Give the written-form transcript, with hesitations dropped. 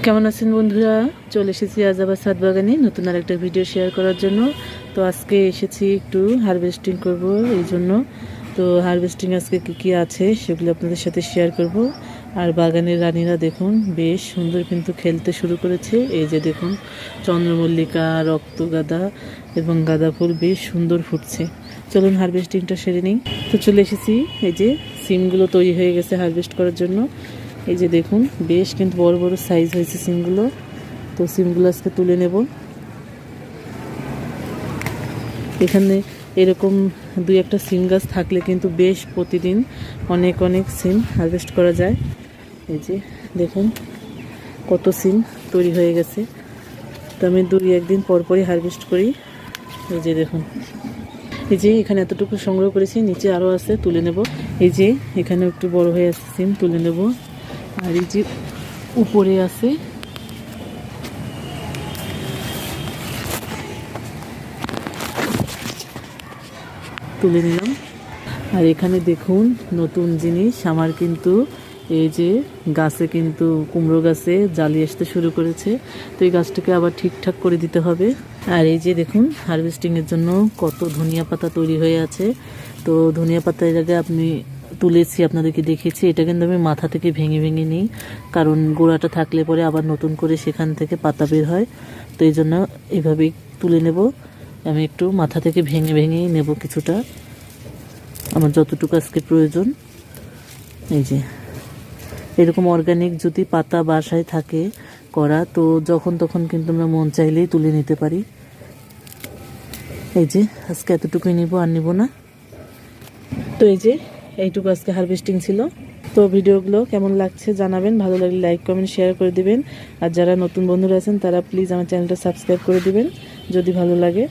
কেমন আছেন বন্ধুরা? চলে এসেছি আজ আবার ছাদ বাগানে নতুন আরেকটা ভিডিও শেয়ার করার জন্য। তো আজকে এসেছি একটু হারভেস্টিং করব এই জন্য। তো হারভেস্টিং আজকে কী আছে সেগুলো আপনাদের সাথে শেয়ার করব। আর বাগানের রানীরা দেখুন বেশ সুন্দর কিন্তু খেলতে শুরু করেছে। এই যে দেখুন চন্দ্রমল্লিকা, রক্তগাঁদা এবং গাঁদা ফুল বেশ সুন্দর ফুটছে। চলুন হারভেস্টিংটা সেরে নিই। তো চলে এসেছি, এই যে সিমগুলো তৈরি হয়ে গেছে হারভেস্ট করার জন্য। এই যে দেখুন বেশ কিন্তু বড় বড় সাইজ হয়েছে সিমগুলো। তো সিমগুলো আজকে তুলে নেব। এখানে এরকম দুই একটা সিম গাছ থাকলে কিন্তু বেশ প্রতিদিন অনেক অনেক সিম হারভেস্ট করা যায়। এই যে দেখুন কত সিম তৈরি হয়ে গেছে। তো আমি 2-1 দিন পরপরই হারভেস্ট করি। এই যে দেখুন, এই যে এখানে এতটুকু সংগ্রহ করেছি, নিচে আরও আছে, তুলে নেব। এই যে এখানে একটু বড় হয়ে আছে সিম, তুলে নেব। আর এই যে উপরে আছে, তুলে নিলাম। আর এখানে দেখুন নতুন জিনিস আমার কিন্তু, এই যে গাছে কিন্তু কুমড়ো গাছে জালি আসতে শুরু করেছে। তো এই গাছটাকে আবার ঠিকঠাক করে দিতে হবে। আর এই যে দেখুন হারভেস্টিংয়ের জন্য কত ধনিয়া পাতা তৈরি হয়ে আছে। তো ধনিয়া পাতা এর আগে আপনি তুলেছি, আপনাদেরকে দেখেছি। এটা কিন্তু আমি মাথা থেকে ভেঙে ভেঙে নিই, কারণ গোড়াটা থাকলে পরে আবার নতুন করে সেখান থেকে পাতা বের হয়। তো এই জন্য এইভাবেই তুলে নেব। আমি একটু মাথা থেকে ভেঙে ভেঙেই নেব কিছুটা, আমার যতটুকু আজকে প্রয়োজন। এই যে এরকম অর্গানিক যদি পাতা বাসায় থাকে করা, তো যখন তখন কিন্তু আমরা মন চাইলেই তুলে নিতে পারি। এই যে আজকে এতটুকুই নিব, আর নিব না। তো এই যে এইটুকু আজকে হারভেস্টিং ছিল। তো ভিডিওগুলো কেমন লাগছে জানাবেন, ভালো লাগলে লাইক কমেন্ট শেয়ার করে দিবেন। আর যারা নতুন বন্ধুরা আছেন তারা প্লিজ আমার চ্যানেলটা সাবস্ক্রাইব করে দিবেন যদি ভালো লাগে।